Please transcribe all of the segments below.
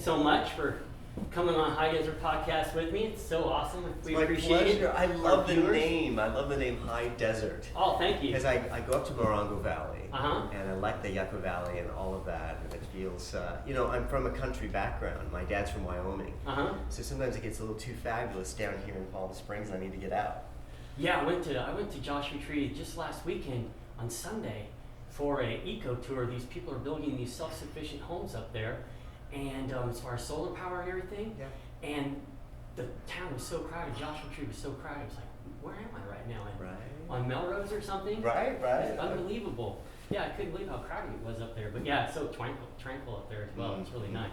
so much for coming on High Desert Podcast with me. It's so awesome. We My appreciate pleasure. it. I love the name. I love the name High Desert. Oh, thank you. Because I go up to Moron Valley, Uh-huh. and I like the Yucca Valley and all of that, and it feels, I'm from a country background. My dad's from Wyoming, Uh-huh. so sometimes it gets a little too fabulous down here in Palm Springs, and I need to get out. Yeah, I went to Joshua Tree just last weekend on Sunday for a eco tour. These people are building these self-sufficient homes up there, and as far as solar power and everything. Yeah. And the town was so crowded. Joshua Tree was so crowded. I was like, where am I right now? Right. On Melrose or something? Right. It's unbelievable. Yeah, I couldn't believe how crowded it was up there. But yeah, it's so tranquil up there as well. It's really nice.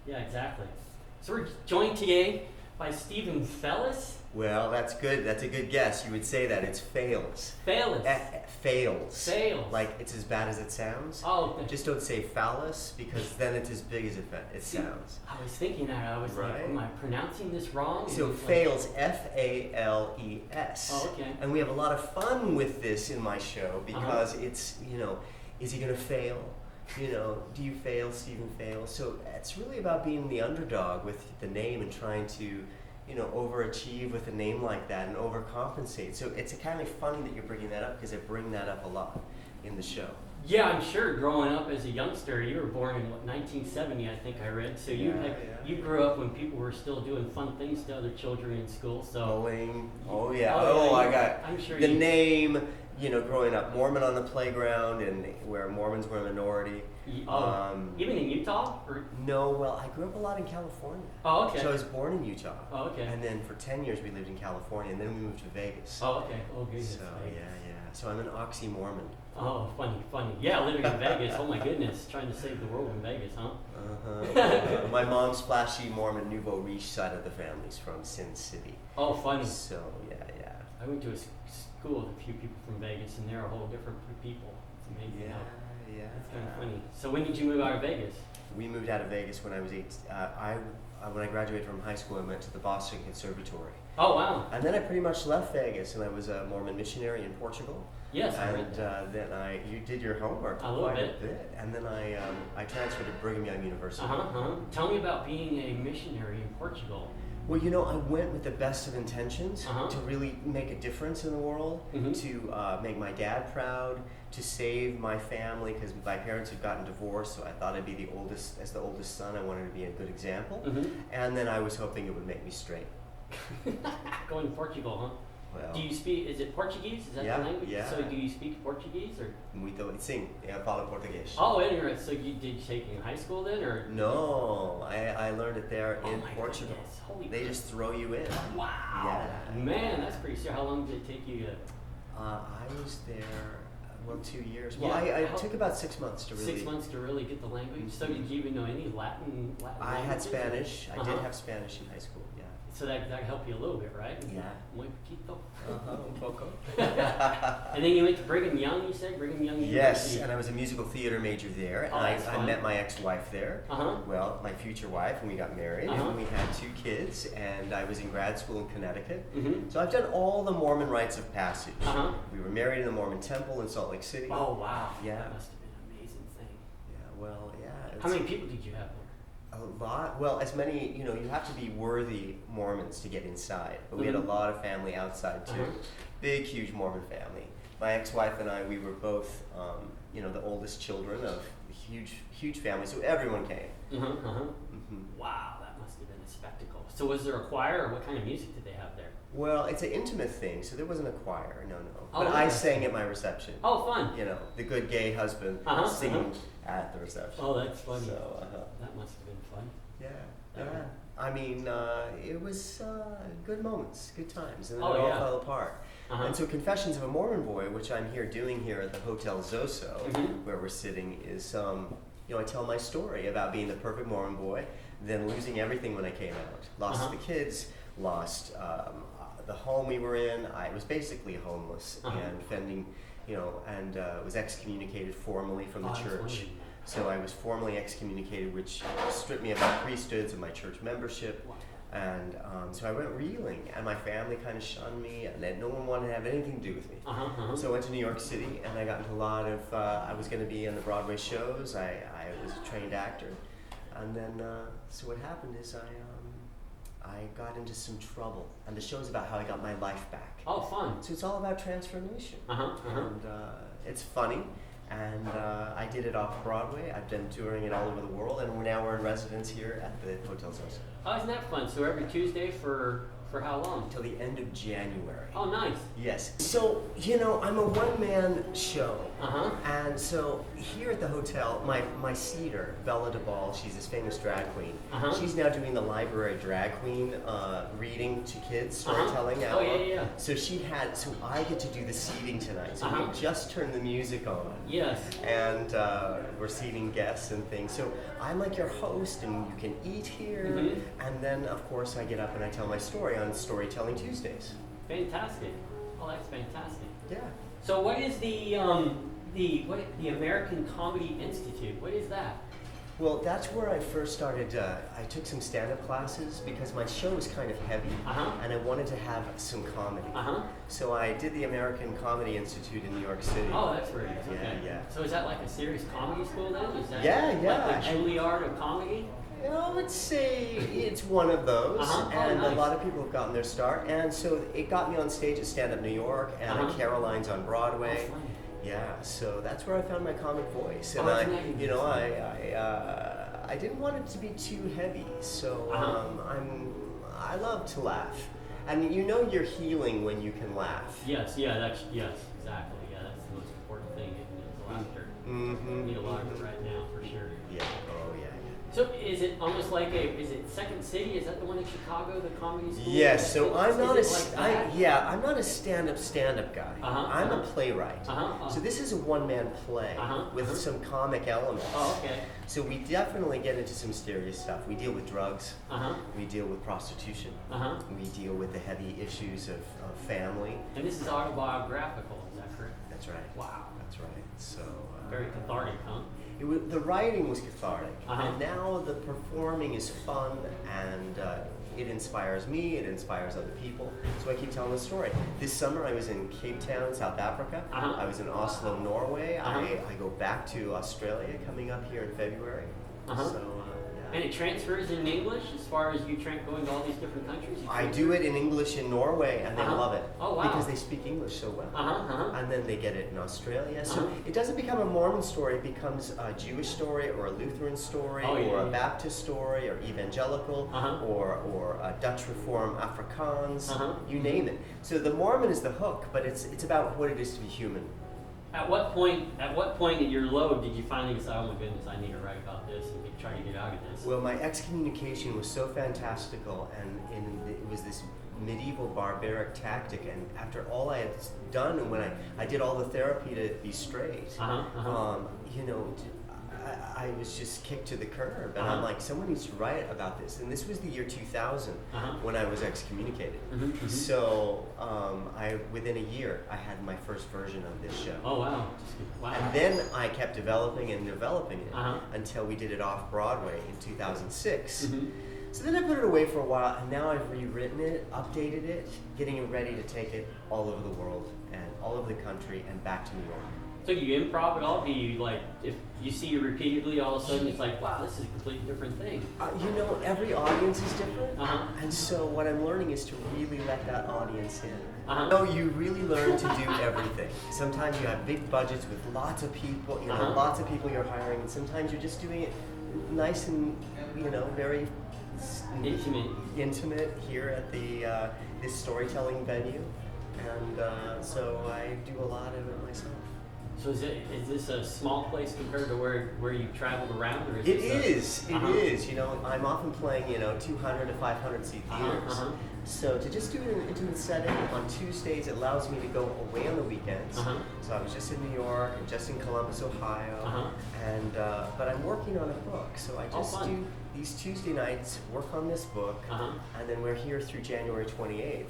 Yeah, exactly. So we're joined today by Stephen Fales. Well, that's good. That's a good guess. You would say that. It's Fales. Fales. Fales. Fales. Like it's as bad as it sounds. Oh, okay. Just don't say phallus, because then it's as big as it sounds. I was thinking that. I was like, Right. am I pronouncing this wrong? And So it's like- Fales, F-A-L-E-S. Oh, okay. And we have a lot of fun with this in my show because it's, is he going to fail? Do you fail, Stephen Fales? So it's really about being the underdog with the name and trying to, overachieve with a name like that and overcompensate. So it's kind of funny that you're bringing that up because I bring that up a lot in the show. Yeah, I'm sure. Growing up as a youngster, you were born in 1970, I think I read. So you grew up when people were still doing fun things to other children in school. So Bowling. Oh yeah. yeah, I got I'm sure the you- name. Growing up Mormon on the playground, and where Mormons were a minority. Even in Utah? Or? No, well, I grew up a lot in California. Oh, okay. So I was born in Utah. Oh, okay. And then for 10 years we lived in California, and then we moved to Vegas. Oh, okay. Oh, goodness. So yeah. So I'm an oxy-Mormon. Oh, funny. Yeah, living in Vegas. Oh my goodness, trying to save the world in Vegas, huh? My mom's flashy Mormon nouveau riche side of the family's from Sin City. Oh, funny. So yeah. I went to a school with a few people from Vegas, and they're a whole different people. It's amazing. Yeah. It's kind of funny. So when did you move out of Vegas? We moved out of Vegas when I was 8. When I graduated from high school, I went to the Boston Conservatory. Oh, wow. And then I pretty much left Vegas, and I was a Mormon missionary in Portugal. Yes, I read And that. you did your homework A little quite bit. a bit. And then I transferred to Brigham Young University. Tell me about being a missionary in Portugal. Well, I went with the best of intentions to really make a difference in the world, to make my dad proud, to save my family, because my parents had gotten divorced, so I thought I'd be the oldest son. I wanted to be a good example. And then I was hoping it would make me straight. Going to Portugal, huh? Well, Do you speak, is it Portuguese? Is that Yeah, the language? yeah. So do you speak Portuguese or? muito sim, eu falo português. Oh, interesting. So you did take it in high school then, or? No, I learned it there Oh in my Portugal. goodness, holy They crap. just throw you in. Wow. Yeah. Man, that's pretty serious. How long did it take you to? I was there, 2 years. Well, Yeah, I took about 6 months to really. 6 months to really get the language. So did you even know any Latin I had languages? Spanish. I did Uh-huh. have Spanish in high school. Yeah. So that helped you a little bit, right? Yeah. Muy poquito. Un poco. And then you went to Brigham Young, you said? Brigham Young Yes, University. and I was a musical theater major there, and Oh, that's I fun. met my ex-wife there. Uh-huh. Well, my future wife, and we got married, Uh-huh. and we had 2 kids, and I was in grad school in Connecticut. Mm-hmm. So I've done all the Mormon rites of passage. Uh-huh. We were married in the Mormon temple in Salt Lake City. Oh, wow. Yeah. That must have been an amazing thing. Yeah, well, yeah. How many people did you have there? A lot. Well, as many, you have to be worthy Mormons to get inside. But we had a lot of family outside too. Uh-huh. Big, huge Mormon family. My ex-wife and I, we were both, the oldest children of a huge family. So everyone came. Wow, that must have been a spectacle. So was there a choir, or what kind of music did they have there? Well, it's an intimate thing, so there wasn't a choir. No. Oh, But I okay. sang at my reception. Oh, fun. The good gay husband singing at the reception. Oh, that's funny. So, That must have been fun. Yeah. I mean, it was good moments, good times, and then Oh, it all yeah. fell apart. Uh-huh. And so Confessions of a Mormon Boy, which I'm doing here at the Hotel Zoso, where we're sitting, is, I tell my story about being the perfect Mormon boy, then losing everything when I came out. Lost the kids, lost the home we were in. I was basically homeless and fending, and was excommunicated formally from the Oh, that's church. wonderful. So I was formally excommunicated, which stripped me of my priesthoods and my church membership. Wow. And so I went reeling, and my family kind of shunned me, and no one wanted to have anything to do with me. So I went to New York City, and I got into a lot of, I was going to be in the Broadway shows. I was a trained actor. And then, so what happened is I got into some trouble, and the show's about how I got my life back. Oh, fun. So it's all about transformation. And it's funny, and I did it off Broadway. I've been touring it all over the world, and now we're in residence here at the Hotel Zoso. Oh, isn't that fun? So every Tuesday for how long? Until the end of January. Oh, nice. Yes. So, I'm a one-man show. And so here at the hotel, my seater, Bella DeBall, she's this famous drag queen. She's now doing the library drag queen reading to kids, storytelling hour. Oh, yeah. So so I get to do the seating tonight. So we just turned the music on. Yes. And we're seating guests and things. So I'm like your host, and you can eat here. And then, of course, I get up and I tell my story on Storytelling Tuesdays. Fantastic. Oh, that's fantastic. Yeah. So what is the American Comedy Institute? What is that? Well, that's where I first started. I took some stand-up classes because my show was kind of heavy, and I wanted to have some comedy. So I did the American Comedy Institute in New York City. Oh, that's very nice. Okay. Yeah. So is that like a serious comedy school then? Is that Yeah. like the Juilliard of comedy? I would say it's one of those, and nice. a lot of people have gotten their start. And so it got me on stage at Stand Up New York and at Caroline's on Broadway. Oh, funny. Yeah, so that's where I found my comic voice, and I didn't want it to be too heavy, so I love to laugh, and you're healing when you can laugh. Yes, exactly. Yeah, that's the most important thing, is laughter. We need a lot of it right now, for sure. Yeah. Oh yeah. So is it almost like is it Second City? Is that the one in Chicago, the comedy school? Yes. So I'm not I'm not a stand-up guy. I'm a playwright. So this is a one-man play with some comic elements. Oh, okay. So we definitely get into some serious stuff. We deal with drugs. We deal with prostitution. We deal with the heavy issues of family. And this is autobiographical, is that correct? That's right. Wow. That's right. So Very cathartic, huh? the writing was cathartic, and now the performing is fun, and it inspires me, it inspires other people, so I keep telling the story. This summer I was in Cape Town, South Africa. I was in Oslo, Norway. I go back to Australia coming up here in February. And it transfers in English as far as you going to all these different countries? I do it in English in Norway, and they love it. Oh, wow. Because they speak English so well. And then they get it in Australia. So it doesn't become a Mormon story, it becomes a Jewish story, or a Lutheran story, or a Baptist story, or evangelical, or a Dutch Reform Afrikaans, you name it. So the Mormon is the hook, but it's about what it is to be human. At what point in your load did you finally decide, oh my goodness, I need to write about this and try to get out of this? Well, my excommunication was so fantastical, and it was this medieval barbaric tactic, and after all I had done, and when I did all the therapy to be straight, I was just kicked to the curb, and I'm like, someone needs to write about this. And this was the year 2000 when I was excommunicated. So within a year, I had my first version of this show. Oh, wow. Wow. And then I kept developing it until we did it off Broadway in 2006. So then I put it away for a while, and now I've rewritten it, updated it, getting it ready to take it all over the world and all over the country and back to New York. So do you improv at all? Do you if you see it repeatedly, all of a sudden it's like, wow, this is a completely different thing? Every audience is different, and so what I'm learning is to really let that audience in. You really learn to do everything. Sometimes you have big budgets with lots of people, lots of people you're hiring, and sometimes you're just doing it nice and very intimate here at the this storytelling venue, and so I do a lot of it myself. So is this a small place compared to where you've traveled around, or is it is? It is. I'm often playing 200 to 500 seat theaters. So to just do it in an intimate setting on Tuesdays, it allows me to go away on the weekends. So I was just in New York and just in Columbus, Ohio, and but I'm working on a book. So I just do these Tuesday nights, work on this book, and then we're here through January 28th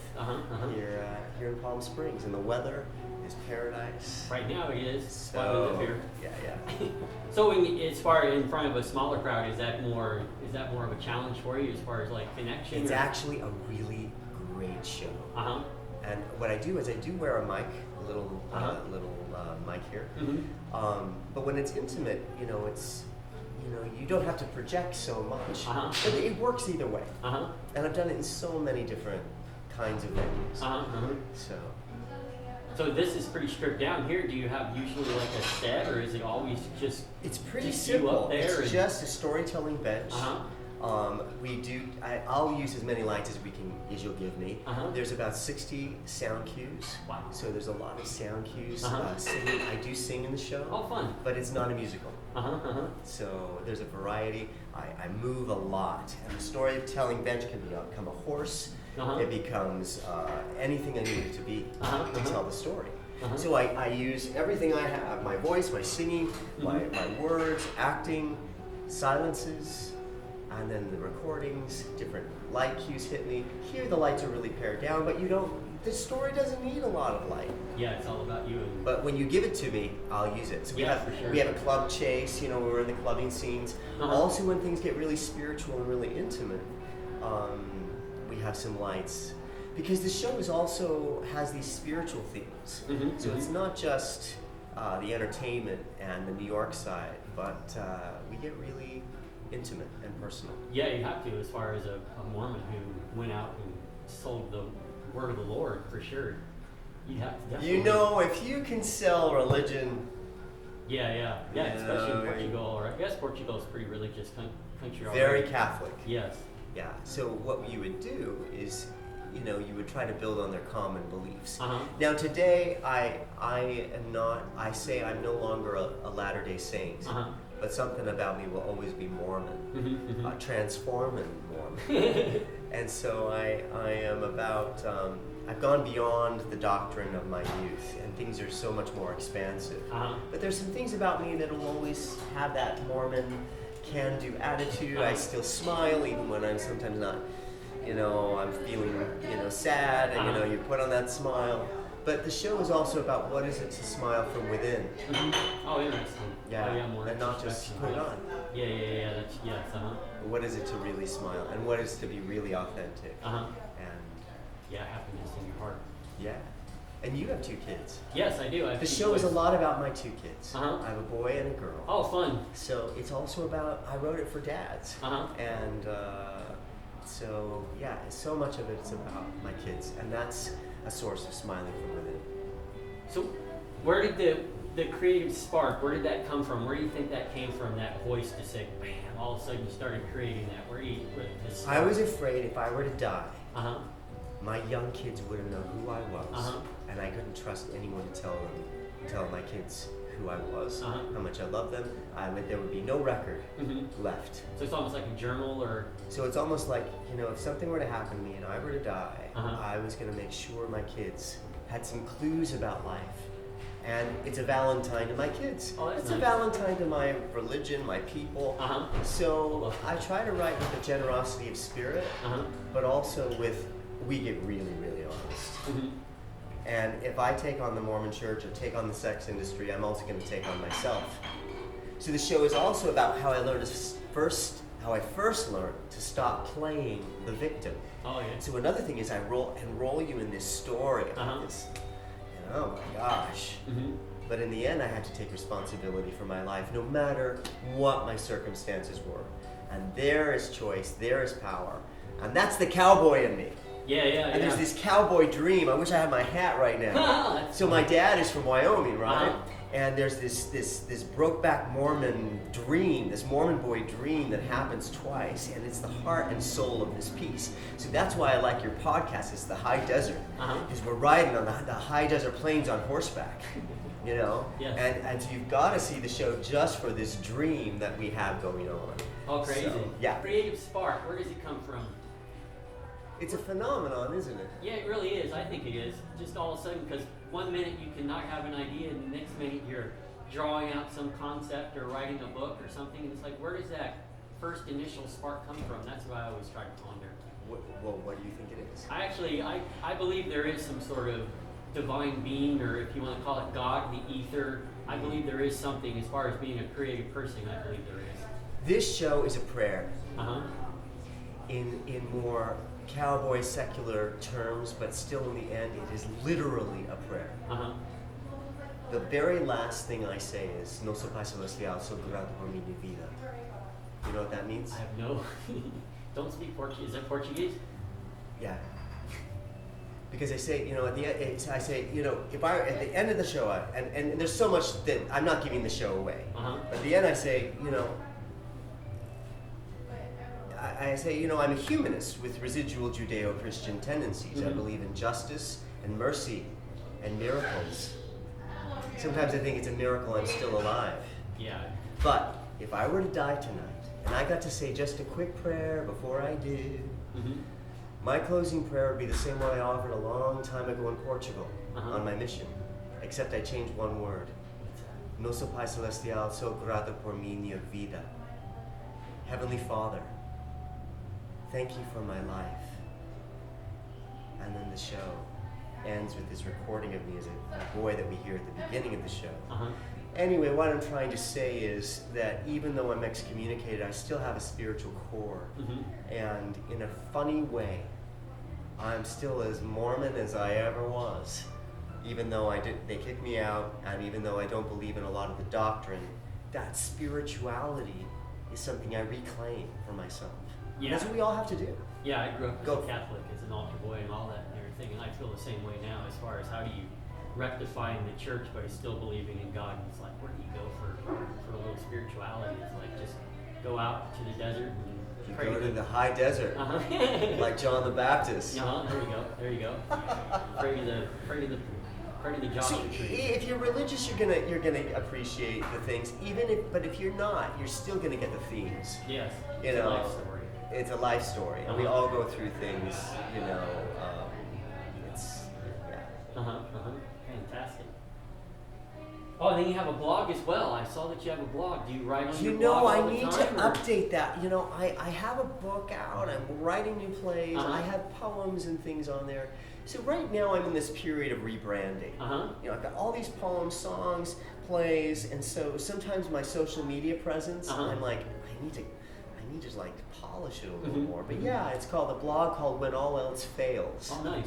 here in Palm Springs, and the weather is paradise. Right now it is. So, why we live here. Yeah. So as far in front of a smaller crowd, is that more of a challenge for you as far as like connection? It's actually a really great show. And what I do is I do wear a mic, a little mic here. But when it's intimate, you don't have to project so much. Uh-huh. But it works either way. Uh-huh. And I've done it in so many different kinds of venues. Uh-huh. So this is pretty stripped down here. Do you have usually like a set, or is it always just it's pretty just simple. You up there it's just a storytelling bench. Uh-huh. I'll use as many lights as you'll give me. Uh-huh. There's about 60 sound cues. Wow. So there's a lot of sound cues. Uh-huh. Singing, I do sing in the show. Oh, fun. But it's not a musical. Uh-huh. Uh-huh. So there's a variety. I move a lot. And the storytelling bench can become a horse. Uh-huh. It becomes anything I need it to be Uh-huh. to tell the story. Uh-huh. So I use everything I have, my voice, my singing, my words, acting, silences, and then the recordings, different light cues hit me. Here the lights are really pared down, but the story doesn't need a lot of light. Yeah, it's all about you. But when you give it to me, I'll use it. So for sure. we have a club chase, we're in the clubbing scenes. Uh-huh. Also when things get really spiritual and really intimate, we have some lights. Because the show has these spiritual themes. Mm-hmm. So it's not just the entertainment and the New York side, but we get really intimate and personal. Yeah, you have to, as far as a Mormon who went out and sold the word of the Lord, for sure. You'd have to definitely. If you can sell religion. Yeah, especially in Portugal. Or I guess Portugal is a pretty religious country already. Very Catholic. Yes. Yeah. So what you would do is, you would try to build on their common beliefs. Uh-huh. Now today, I say I'm no longer a Latter-day Saint, Uh-huh. but something about me will always be Mormon, Mm-hmm. transforming Mormon. And so I am about, I've gone beyond the doctrine of my youth, and things are so much more expansive. Uh-huh. But there's some things about me that will always have that Mormon can-do attitude. I still smile even when I'm sometimes not, I'm feeling, sad, and you put on that smile. But the show is also about what is it to smile from within. Mm-hmm. Oh, interesting. Yeah, more and not just put it on. Yeah. That's yes. Uh-huh. What is it to really smile, and what is to be really authentic? Uh-huh. And Yeah, happiness in your heart. yeah, and you have 2 kids. Yes, I do. I have The 2 show is a boys. lot about my 2 kids. Uh-huh. I have a boy and a girl. Oh, fun. So it's also about, I wrote it for dads. Uh-huh. And so, yeah, so much of it's about my kids. And that's a source of smiling from within. So, where did the creative spark, where did that come from? Where do you think that came from, that voice to say, bam, all of a sudden you started creating that? Where this I was afraid if I were to die, Uh-huh. my young kids wouldn't know who I was. Uh-huh. And I couldn't trust anyone to tell my kids who I was, Uh-huh. how much I love them. There would be no record Mm-hmm. left. So it's almost like a journal, or... So it's almost like, if something were to happen to me and I were to die, Uh-huh. I was going to make sure my kids had some clues about life. And it's a Valentine to my kids. Oh, that's it's nice. a Valentine to my religion, my people. Uh-huh. So I try to write with the generosity of spirit, Uh-huh. but also we get really, really honest. Mm-hmm. And if I take on the Mormon church or take on the sex industry, I'm also going to take on myself. So the show is also about how I first learned to stop playing the victim. Oh, yeah. So another thing is I enroll you in this story about Uh-huh. this, oh my gosh. Mm-hmm. But in the end, I had to take responsibility for my life, no matter what my circumstances were. And there is choice, there is power. And that's the cowboy in me. Yeah. And there's this cowboy dream. I wish I had my hat right now. So my dad is from Wyoming, right? Uh-huh. And there's this Brokeback Mormon dream, this Mormon boy dream that happens twice, and it's the heart and soul of this piece. So that's why I like your podcast. It's the high desert, because we're riding on the high desert plains on horseback, Yes. And so you've got to see the show just for this dream that we have going on. Oh, crazy. So, yeah, Creative spark, where does it come from? it's a phenomenon, isn't it? Yeah, it really is. I think it is. Just all of a sudden, because one minute you can not have an idea, and the next minute you're drawing out some concept or writing a book or something, and it's like, where does that first initial spark come from? That's what I always try to ponder. What do you think it is? I believe there is some sort of divine being, or if you want to call it God, the ether. I believe there is something as far as being a creative person. I believe there is. This show is a prayer. Uh-huh. In more cowboy secular terms, but still in the end, it is literally a prayer. Uh-huh. The very last thing I say is, "Nosso Pai Celestial, sou grato por minha vida." You know what that means? I have no. Don't speak Portuguese. Is that Portuguese? Yeah. Because I say, at the end, I say, if I at the end of the show, and there's so much that I'm not giving the show away. But at the end, I say, I say, I'm a humanist with residual Judeo-Christian tendencies. I believe in justice and mercy and miracles. Sometimes I think it's a miracle I'm still alive. Yeah. But if I were to die tonight, and I got to say just a quick prayer before I did, my closing prayer would be the same one I offered a long time ago in Portugal on my mission, except I changed one word. Nosso Pai Celestial, sou grato por minha vida. Heavenly Father, thank you for my life. And then the show ends with this recording of me as a boy that we hear at the beginning of the show. Anyway, what I'm trying to say is that even though I'm excommunicated, I still have a spiritual core. And in a funny way, I'm still as Mormon as I ever was. Even though they kicked me out, and even though I don't believe in a lot of the doctrine, that spirituality is something I reclaim for myself. Yeah. That's what we all have to do. Yeah, I grew up as a Catholic, as an altar boy and all that and everything, and I feel the same way now as far as how do you rectify in the church but still believing in God. And it's like, where do you go for a little spirituality? It's like just go out to the desert and You pray go to the high desert, like John the Baptist. There you go. Pray to the Joshua So tree. if you're religious, you're gonna appreciate the things. But if you're not, you're still gonna get the themes. Yes. You It's know, a life story. It's a life story, and we all go through things. It's Fantastic. Oh, and then you have a blog as well. I saw that you have a blog. Do you write on your You blog know, all I the need to time, or- update that. I have a book out. I'm writing new plays. I have poems and things on there. So right now I'm in this period of rebranding. I've got all these poems, songs, plays, and so sometimes my social media presence, I'm like, I need to like polish it a little more. But yeah, it's called a blog called When All Else Fails. Oh, nice.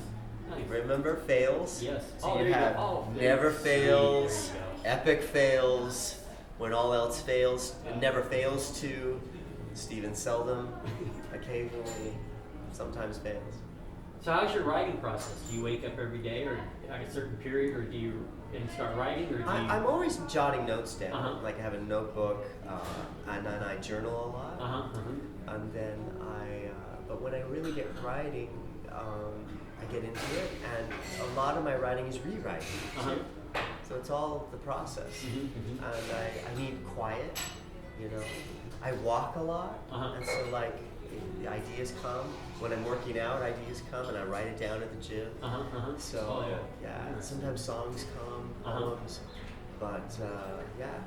Nice. Remember Fales? Yes. So there you have go. Oh, Never sweet. Fails, There you go. Epic Fails, When All Else Fails, Never Fails to, Stephen Seldom, occasionally, sometimes fails. So how's your writing process? Do you wake up every day or at a certain period, or do you start writing, or do you? I'm always jotting notes down. Like I have a notebook, and then I journal a lot. And then but when I really get writing, I get into it, and a lot of my writing is rewriting too. So it's all the process. And I need quiet, I walk a lot, and so like the ideas come. When I'm working out, ideas come, and I write it down at the gym. So yeah, sometimes songs come, poems, but yeah.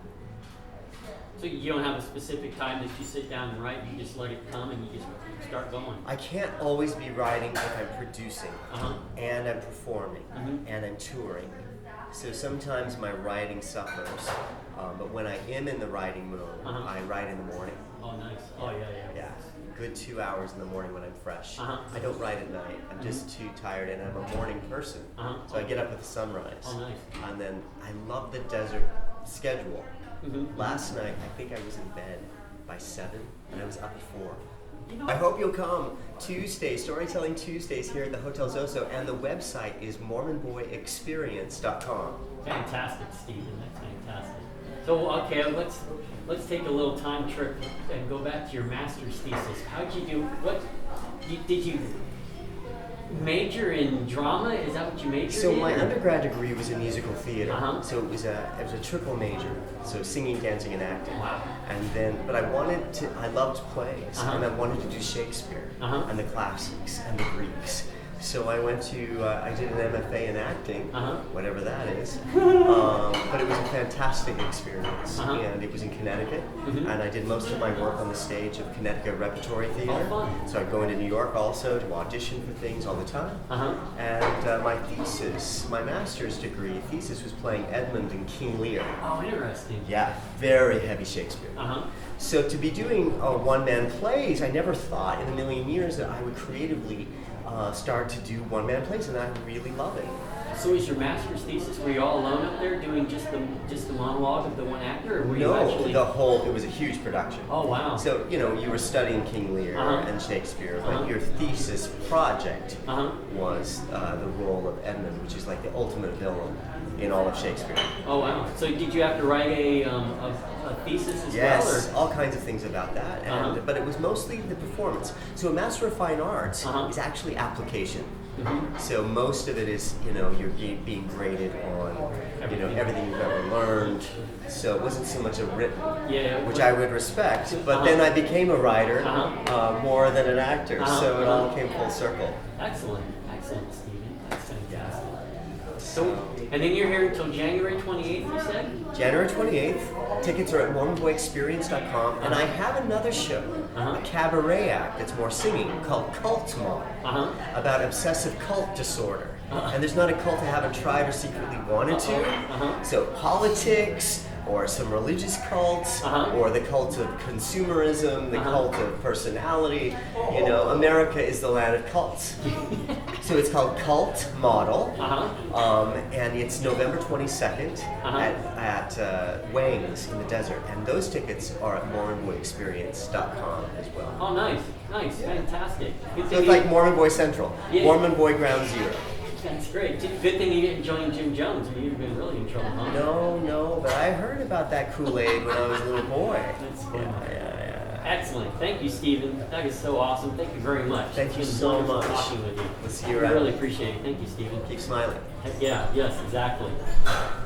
So you don't have a specific time that you sit down and write. You just let it come, and you just start going. I can't always be writing if I'm producing, and I'm performing, and I'm touring. So sometimes my writing suffers, but when I am in the writing mode, I write in the morning. Oh, nice. Oh, yeah. Yeah, good 2 hours in the morning when I'm fresh. I don't write at night. I'm just too tired, and I'm a morning person. So I get up with the sunrise. Oh, nice. And then I love the desert schedule. Last night, I think I was in bed by 7, and I was up at 4. I hope you'll come Tuesday, Storytelling Tuesdays here at the Hotel Zoso, and the website is MormonBoyExperience.com. Fantastic, Stephen. That's fantastic. So, okay, let's take a little time trip and go back to your master's thesis. How'd you do? Did you major in drama? Is that what you majored in? So my undergrad degree was in musical theater. So it was a triple major. So singing, dancing, and acting. Wow. And then, but I loved plays, and I wanted to do Shakespeare and the classics and the Greeks. So I went to, I did an MFA in acting, whatever that is. But it was a fantastic experience, and it was in Connecticut, and I did most of my work on the stage of Connecticut Repertory Theater. Oh, fun. So I'd go into New York also to audition for things all the time. And my thesis, my master's degree thesis, was playing Edmund in King Lear. Oh, interesting. Yeah, very heavy Shakespeare. So to be doing one-man plays, I never thought in a million years that I would creatively start to do one-man plays, and I really love it. So is your master's thesis, were you all alone up there doing just the monologue of the one actor, or were you No, actually... it was a huge production. Oh, wow. So, you were studying King Lear and Shakespeare, but your thesis project was the role of Edmund, which is like the ultimate villain in all of Shakespeare. Oh, wow. So did you have to write a thesis as well? Yes, Or? all kinds of things about that, but it was mostly the performance. So a Master of Fine Arts is actually application. So most of it is, you're being graded on, everything you've ever learned. So it wasn't so much a written, which I would respect. But then I became a writer more than an actor, so it all came full circle. Excellent, Stephen. That's fantastic. So, and then you're here until January 28th, you said? January 28th. Tickets are at MoronBoyExperience.com, and I have another show, a cabaret act that's more singing, called Cult Mom, about obsessive cult disorder. And there's not a cult I haven't tried or secretly wanted to. So politics, or some religious cults, or the cult of consumerism, the cult of personality. America is the land of cults. So it's called Cult Model, and it's November 22nd at Wang's in the desert. And those tickets are at MoronBoyExperience.com as well. Oh, nice, fantastic. Good So it's like Mormon Boy Central, Mormon Boy Ground Zero. That's great. Good thing you didn't join Jim Jones, or you'd have been really in trouble, huh? No, but I heard about that Kool-Aid when I was a little boy. That's cool. Excellent. Thank you, Stephen. That is so awesome. Thank you very much. Thank you so much. Talking with you. We'll see you I around. really appreciate it. Thank you, Stephen. Keep smiling. Yeah, yes, exactly.